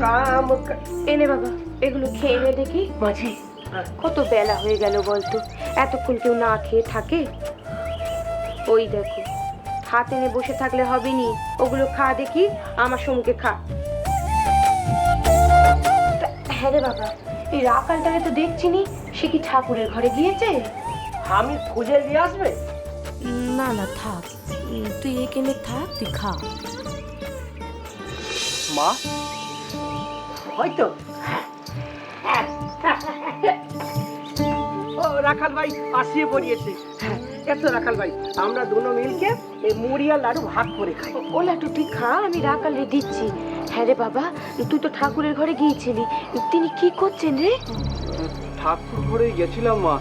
কাম এনে বাবা, এগুলো খেয়ে নে দেখি। মাঝি কত বেলা হয়ে গেল বলতো, এতক্ষণ কেউ না খেয়ে থাকে? ওই দেখো, হাত এনে বসে থাকলে হবে নি, ওগুলো খা দেখি, আমার সম্মুখে খা। হ্যাঁ রে বাবা, এই রাখালটাকে তো দেখছি নি, সে কি ঠাকুরের ঘরে গিয়েছে? আমি খুঁজে নিয়ে আসবে? না না থাক, তুই এখানে থাক, তুই খা। মা হয়তো। ও রাখাল ভাই আসিয়ে পড়িয়েছে। এসো রাখাল ভাই, আমরা দুনো মিলকে এই মুড়ি আর লাড়ু ভাগ করে খাই। ও লাটু তুই খা, আমি রাখালে দিচ্ছি। হ্যাঁ রে বাবা, তুই তো ঠাকুরের ঘরে গিয়েছিলি, তিনি কি করছেন রে? ঠাকুর ঘরে গেছিলাম মা,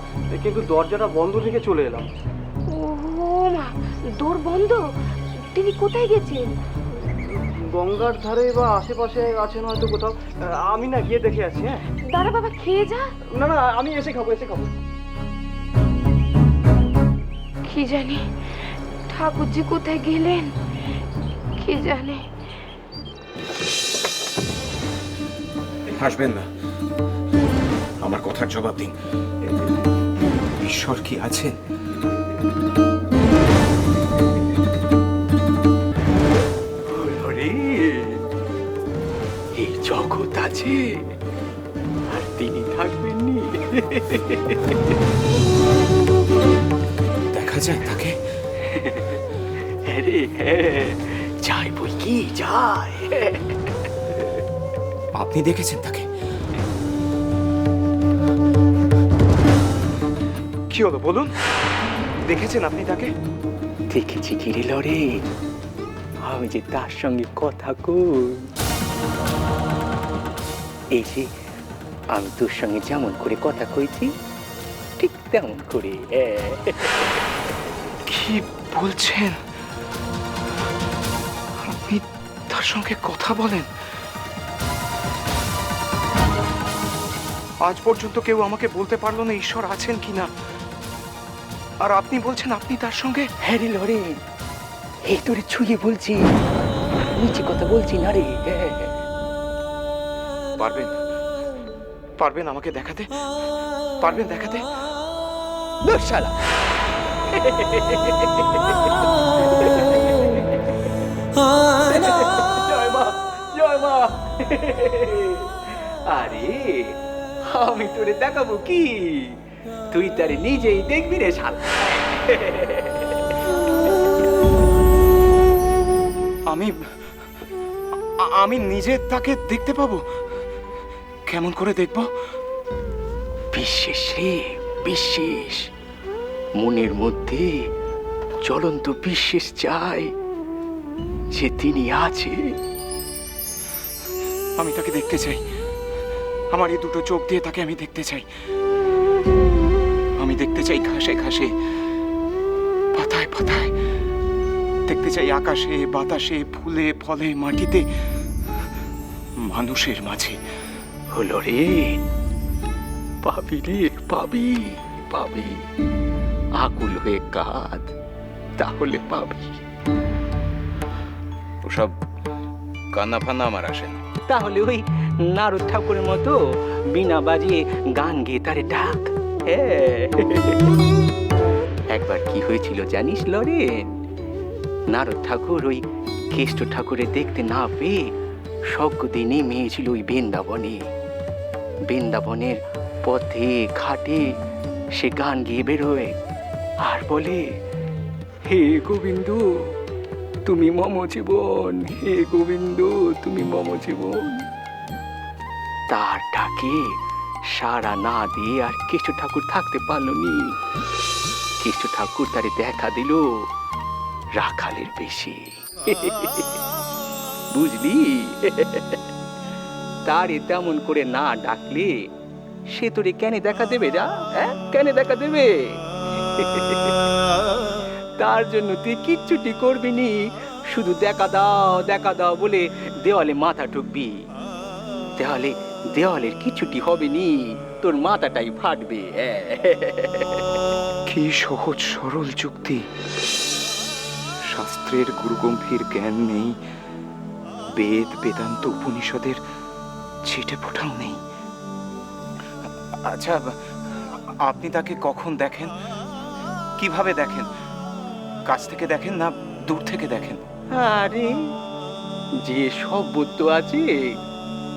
কিন্তু দরজাটা বন্ধ রেখে চলে এলাম। ও মা, দোর বন্ধ? তিনি কোথায় গেছেন? গঙ্গার ধারে বা আশেপাশে আছেন হয়তো কোথাও, আমি না গিয়ে দেখে আছি। হ্যাঁ দাঁড়া বাবা, খেয়ে যা। না না, আমি এসে খাবো, এসে খাবো। কি জানি ঠাকুরজি কোথায় গেলেন, কি জানে। হাসবেন না, আমার কথার জবাব দিন। ঈশ্বর কি আছেন? এই জগৎ আছে আর তিনি থাকবেন নি। দেখা যায় তাকে? আরে হ্যাঁ, যাই বই কি যায়। আপনি দেখেছেন তাকে? কি হলো বলুন, দেখেছেন আপনি তাকে? দেখেছি কিরে লরে, আমি যে তার সঙ্গে কথা কই, এই যে আমি তোর সঙ্গে যেমন করে কথা কইছি ঠিক তেমন করে। কি বলছেন? আপনি তার সঙ্গে কথা বলেন? আজ পর্যন্ত কেউ আমাকে বলতে পারলো না ঈশ্বর আছেন কিনা, আর আপনি বলছেন আপনি তার সঙ্গে? হ্যাঁ রে লরে, এই তোরে ছুঁয়ে বলছি, নিচে কথা বলছি না রে। পারবেন? পারবেন আমাকে দেখাতে? পারবেন দেখাতে? দূর শালা। জয় মা, জয় মা। আরে আমি তোরে দেখাবো কি, তুই তারে নিজেই দেখবি রে শালা। আমি আমি নিজে তাকে দেখতে পাবো? কেমন করে দেখব? বিশ্বাস রে, বিশ্বাস। মনের মধ্যে জ্বলন্ত বিশ্বাস চাই যে তিনি আছে। আমি তাকে দেখতে চাই, আমার এই দুটো চোখ দিয়ে তাকে আমি দেখতে চাই। আমি দেখতে চাই ঘাসে ঘাসে, পাতায় পাতায়, দেখতে চাই আকাশে বাতাসে, ফুলে ফলে, মাটিতে, মানুষের মাঝে। হলো রে, পাবি রে, পাবি পাবি, আকুল হয়ে কাঁদ, তাহলে পাবি। ওসব কান্না ফান্না আমার আসে না। তাহলে ওই নারদ ঠাকুরের মতো বিনা বাজিয়ে গান গেয়ে তারে ডাক। একবার কি হয়েছিল জানিস লরেন? নারদ ঠাকুর ওই কেষ্ট ঠাকুরের দেখতে না পেয়ে স্বর্গতে নেমে এসেছিল ওই বৃন্দাবনে। বৃন্দাবনের পথে ঘাটে সে গান গেয়ে বেরোয় আর বলে, হে গোবিন্দ তুমি মম জীবন, হে গোবিন্দ তুমি মম জীবন। তার ডাকে সাড়া না দিয়ে আর কেষ্ট ঠাকুর থাকতে পারলো নি। কেষ্ট ঠাকুর তারে দেখা দিল রাখালের বেশি। বুঝলি? তারে তেমন করে না ডাকলে সে তোরে কেন দেখা দেবে? যা, কেন দেখা দেবে? তার জন্য তুই কিচ্ছুটি করবি নি, শুধু দেখা দাও বলে দেওয়ালে মাথা ঠুকবি। দেওয়ালের কিচ্ছুটি হবে নি, তোর মাথাটাই ফাটবে। কি সহজ সরল যুক্তি! শাস্ত্রের গুরুগম্ভীর জ্ঞান নেই, বেদ বেদান্ত উপনিষদের ছিটে ফোটাও নেই। আচ্ছা, আপনি তাকে কখন দেখেন, কিভাবে দেখেন? কাছ থেকে দেখেন না দূর থেকে দেখেন? আরে যে সব বুদ্ধ আছে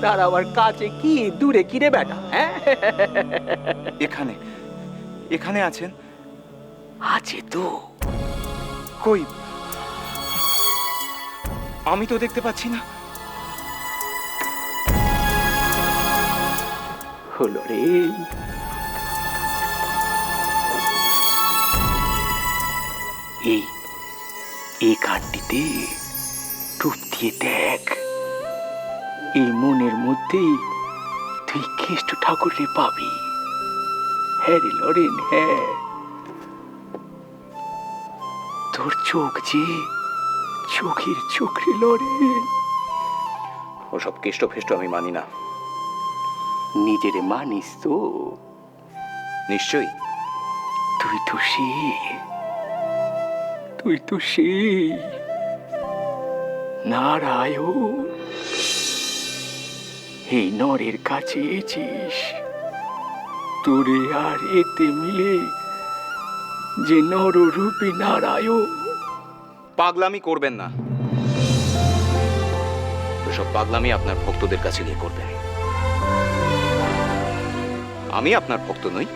তার আবার কাছে কি দূরে কি রে বেটা, হ্যাঁ? এখানে এখানে আছেন? আছে তো। কই, আমি তো দেখতে পাচ্ছি না। হলো রে, এই কাঠটিতে টুপ দিয়ে দেখ, এই মনের মধ্যেই তুই কেষ্ট ঠাকুরকে পাবি। হ্যাঁ রে লরেন, হ্যাঁ। তোর চোখ যে চোখের চোখ রে লরেন। ওসব কেষ্ট ফেষ্ট আমি মানি না। নিজেরে মানিস তো? নিশ্চয়ই। তুই তো সে, তুই তো সে নারায়ণ। এই নরের কাছে এসেছিস, তোরে আর এতে মিলে যে নররূপী নারায়ণ। পাগলামি করবেন না। ওসব পাগলামি আপনার ভক্তদের কাছে গিয়ে করবেন। আমি আপনার ভক্ত নই।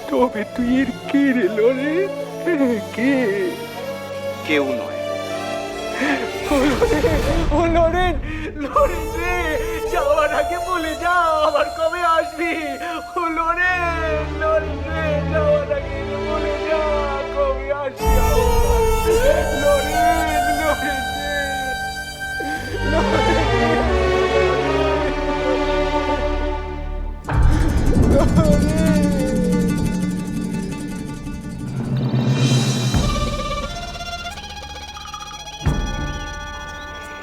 তবে তুই এর কে রে লরে? কে? কেউ নয়। ও লরেন, লরেন রে, যাওয়ার আগে বলে যা আবার কবে আসবি। ও লরেন, লরেন রে, যাওয়ার আগে বলে যা কবে আসবি আবার। লরেন, লরেন রে,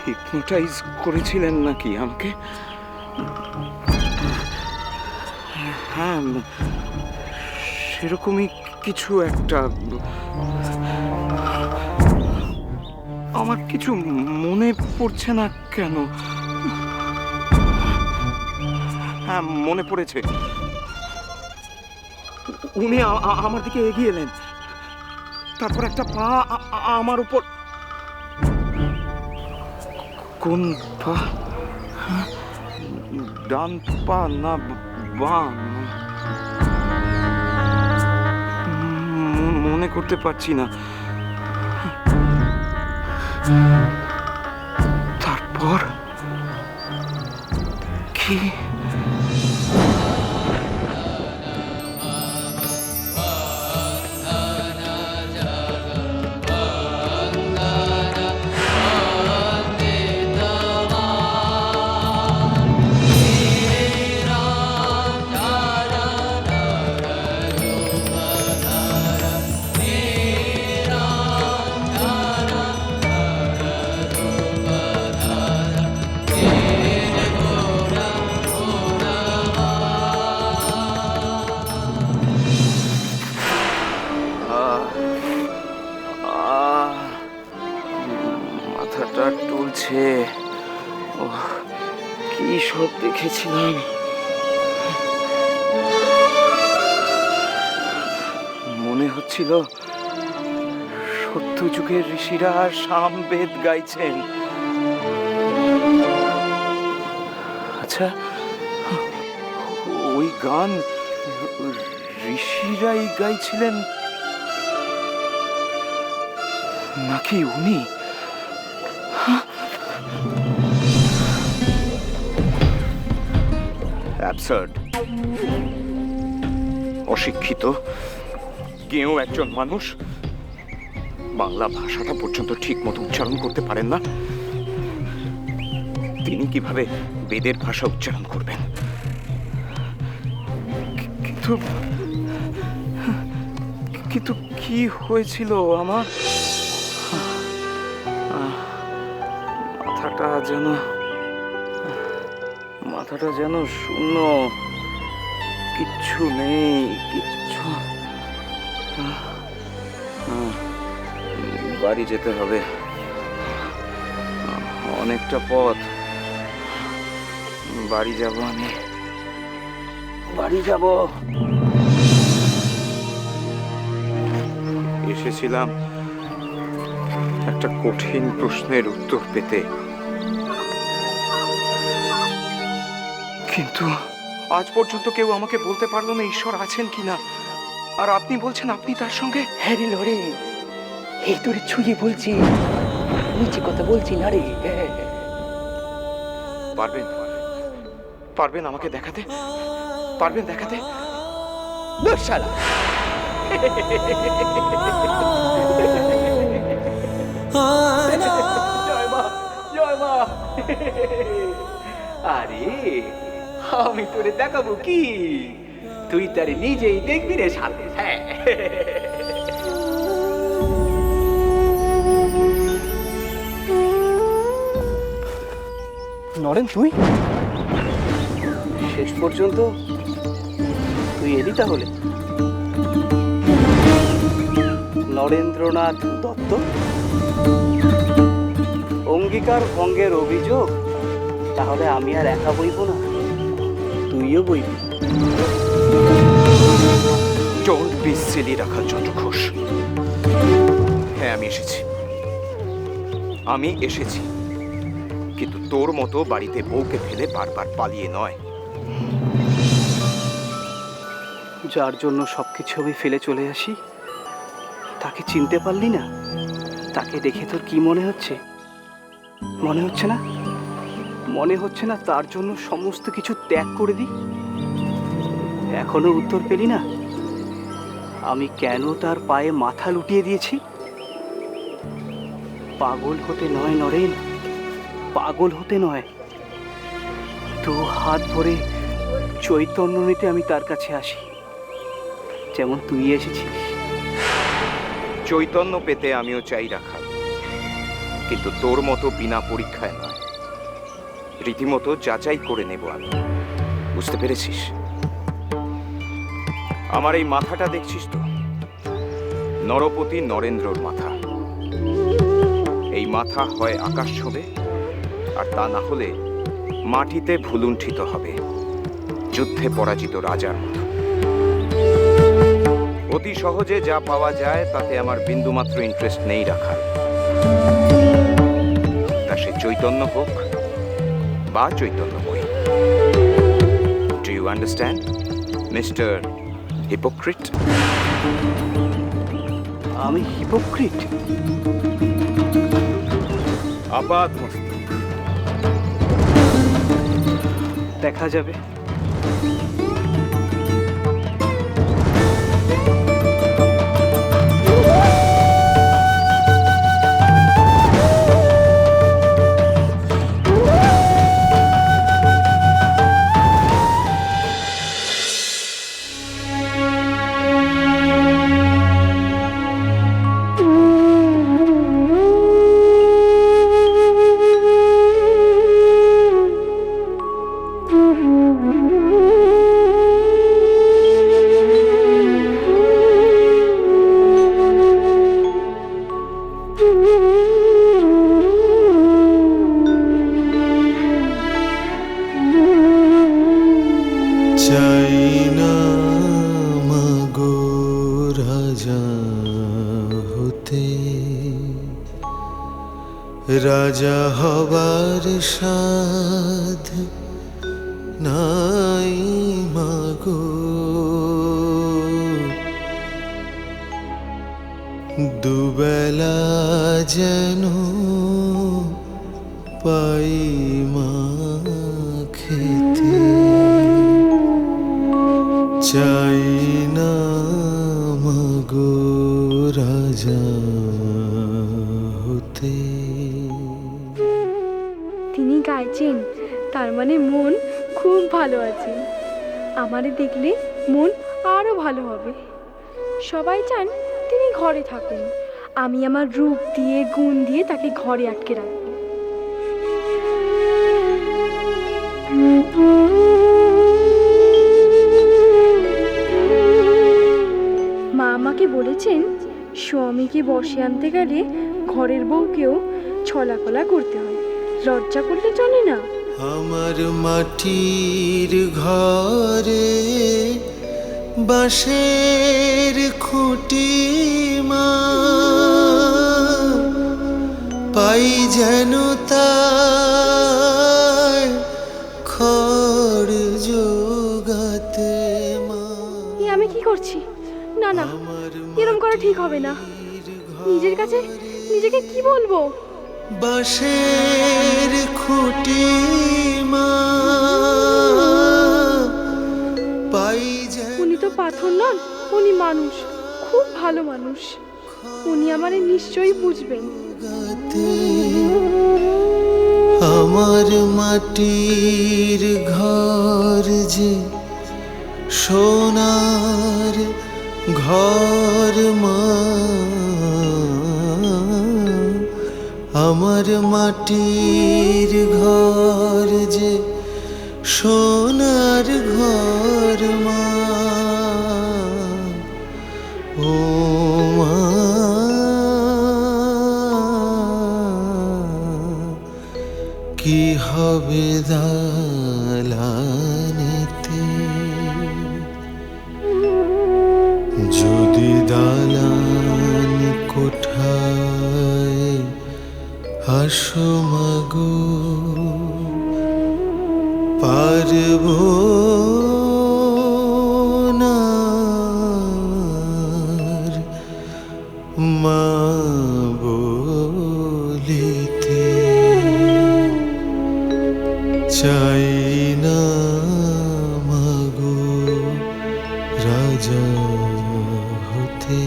হিপনোটাইজ করেছিলেন নাকি আমাকে? হ্যাঁ, সেরকমই কিছু একটা। আমার কিছু মনে পড়ছে না কেন। হ্যাঁ, মনে পড়েছে। উনি আমার দিকে এগিয়ে এলেন, তারপর একটা পা আমার উপর। কোন পা? ডান পা না বাম? মনে করতে পারছি না। তারপর কি? মাথাটা টলছে। কি সব দেখেছিলাম। মনে হচ্ছিল সত্যযুগের ঋষিরা সামবেদ গাইছেন। আচ্ছা, ওই গান ঋষিরাই গাইছিলেন নাকি উনি? অ্যাবসার্ড। অশিক্ষিত কেউ একজন মানুষ বাংলা ভাষাটা পর্যন্ত ঠিক মতো উচ্চারণ করতে পারেন না, তিনি কিভাবে বেদের ভাষা উচ্চারণ করবেন? কিন্তু কিন্তু কি হয়েছিল আমার? মাথাটা যেন শূন্য, কিচ্ছু নেই, কিচ্ছু। বাড়ি যেতে হবে, অনেকটা পথ। বাড়ি যাব আমি, বাড়ি যাব। এসেছিলাম একটা কঠিন প্রশ্নের উত্তর পেতে, কিন্তু আজ পর্যন্ত কেউ আমাকে বলতে পারলো না ঈশ্বর আছেন কিনা। আর আপনি বলছেন আপনি তার সঙ্গে। হ্যাঁ রে লড়ে, এই তোরে ছুঁয়ে বলছি, নিচে কথা বলছি না রে। পারবেন, পারবেন আমাকে দেখাতে, পারবেন দেখাতে? শালা জয় মা, জয় মা। আরে আমি তোরে দেখাবো কি, তুই তারে নিজেই দেখবি রে সাথে। হ্যাঁ নরেন, তুই শেষ পর্যন্ত তুই এলি তাহলে? নরেন্দ্রনাথ দত্ত, অঙ্গীকার ভঙ্গের অভিযোগ? তাহলে আমি আর একা বইব না, তুইও বইবি। ডোন্ট বি সিলি রাখাল চন্দ্র ঘোষ। হ্যাঁ আমি এসেছি, আমি এসেছি, কিন্তু তোর মতো বাড়িতে বউকে ফেলে বারবার পালিয়ে নয়। যার জন্য সবকিছু আমি ফেলে চলে আসি, তাকে চিনতে পারলি না? তাকে দেখে তোর কি মনে হচ্ছে? মনে হচ্ছে না, মনে হচ্ছে না তার জন্য সমস্ত কিছু ত্যাগ করে দিই? এখনো উত্তর পেলি না আমি কেন তার পায়ে মাথা লুটিয়ে দিয়েছি? পাগল হতে নয় নরেন, পাগল হতে নয়। তো হাত ভরে চৈতন্য নিতে আমি তার কাছে আসি, যেমন তুই এসেছিস। চৈতন্য পেতে আমিও চাই রাখাল, কিন্তু তোর মতো বিনা পরীক্ষায় নয়, রীতিমতো যাচাই করে নেব আমি। বুঝতে পেরেছিস? আমার এই মাথাটা দেখছিস তো, নরপতি নরেন্দ্রর মাথা। এই মাথা হয় আকাশ ছোঁবে, আর তা না হলে মাটিতে ভুলুণ্ঠিত হবে, যুদ্ধে পরাজিত রাজার মতো। অতি সহজে যা পাওয়া যায় তাতে আমার বিন্দুমাত্র ইন্টারেস্ট নেই রাখাল। তা সে চৈতন্য হোক বা চৈতন্যময়ী। Do you understand mister hypocrite? আমি হিপোক্রিট? আপাত মস্তক। দেখা যাবে। রাজা হবার সাধ নাই মাগো, দুবেলা যেন পাই মা খেতে, চাই না মাগো রাজা হতে। তিনি গাইছেন, তার মানে মন খুব ভালো আছে। আমারে দেখলে মন আরো ভালো হবে। সবাই চান তিনি ঘরে থাকুন, আমি আমার রূপ দিয়ে গুণ দিয়ে তাকে ঘরে আটকে রাখবো। মা আমাকে বলেছেন, স্বামীকে বসে আনতে গেলে ঘরের বউকেও ছলাকলা করতে হয়। লজ্জা করলে চলে না। আমার মাটির ঘরে বাঁশের খুঁটি মা, পাই যেন তাই খড় জোগাতে মা। এ আমি কি করছি? না না, এরম করা ঠিক হবে না। নিজের কাছে নিজেকে কি বলবো? বাঁশের খুঁটি মা, পাই যেন উনি তো পাথর নন, উনি মানুষ, খুব ভালো মানুষ। উনি আমারে নিশ্চয়ই বুঝবেন। আমার মাটির ঘর যে সোনার ঘর মা, আমার মাটির ঘর যে সোনার ঘর মা, ও মা কি হবে দালানেতে, যদি দালান কোঠায় আসো মাগো, পারবো না আর মা বলিতে, চাই না মাগো রাজা হতে।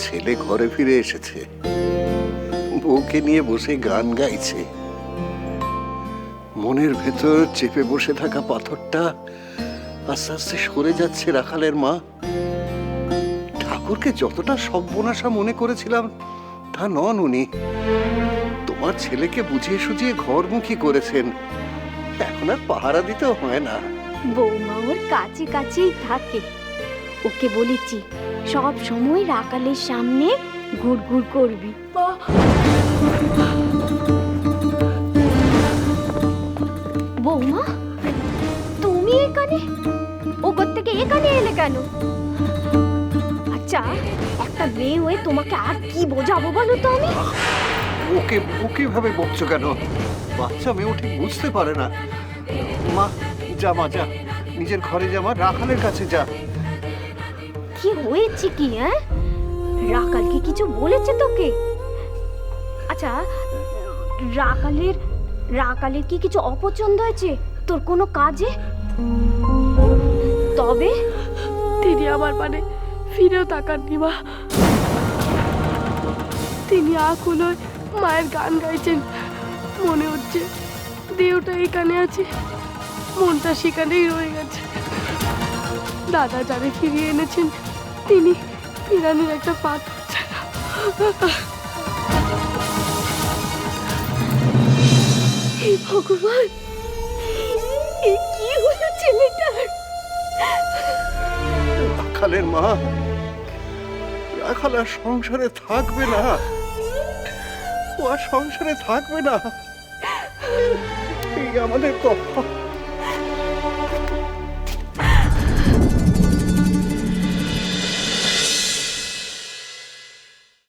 ছেলে ঘরে ফিরে এসেছে, বউকে নিয়ে বসে গান গাইছে। মনের ভেতর চেপে বসে থাকা পাথরটা আস্তে আস্তে সরে যাচ্ছে রাখালের মা। ঠাকুরকে যতটা সর্বনাশা মনে করেছিলাম তা নন উনি। তোমার ছেলেকে বুঝিয়ে সুঝিয়ে ঘরমুখী করেছেন, এখন আর পাহারা দিতেও হয় না। বৌমা ওর কাছে কাছেই থাকে। ওকে বলেছি সব সময় রাখালের সামনে ঘুরঘুর করবি। বৌমা তুমি এখানে? ও থেকে এখানে এলে কেন? আচ্ছা, একটা মেয়ে হয়ে তোমাকে আর কি বোঝাবো বলো তো আমি? ওকে কিভাবে বকছো কেন? বাচ্চা মেয়েও ঠিক বুঝতে পারে না। মা যা, মা যা, নিজের ঘরে যা, মা রাখালের কাছে যা। কি হয়েছে কি? হ্যাঁ, রাখাল কি কিছু বলেছে তোকে? আচ্ছা, রাখালের কি কিছু অপছন্দ হয়েছে তোর কোনো কাজে? তবে তিনি আমার মানে ফিরেও তাকাননি মা। তিনি আকুলই মায়ের গান গাইছেন। মনে হচ্ছে দেহটা এখানে আছে, মনটা সেখানেই রয়ে গেছে। দাদা যারে ফিরিয়ে এনেছেন তিনি পিরানির একটা পাথর ছাড়া। হে ভগবান, এ কি হলো ছেলেটার? রাখালের মা, রাখাল আর সংসারে থাকবে না, ও আর সংসারে থাকবে না। এই আমাদের কপাল।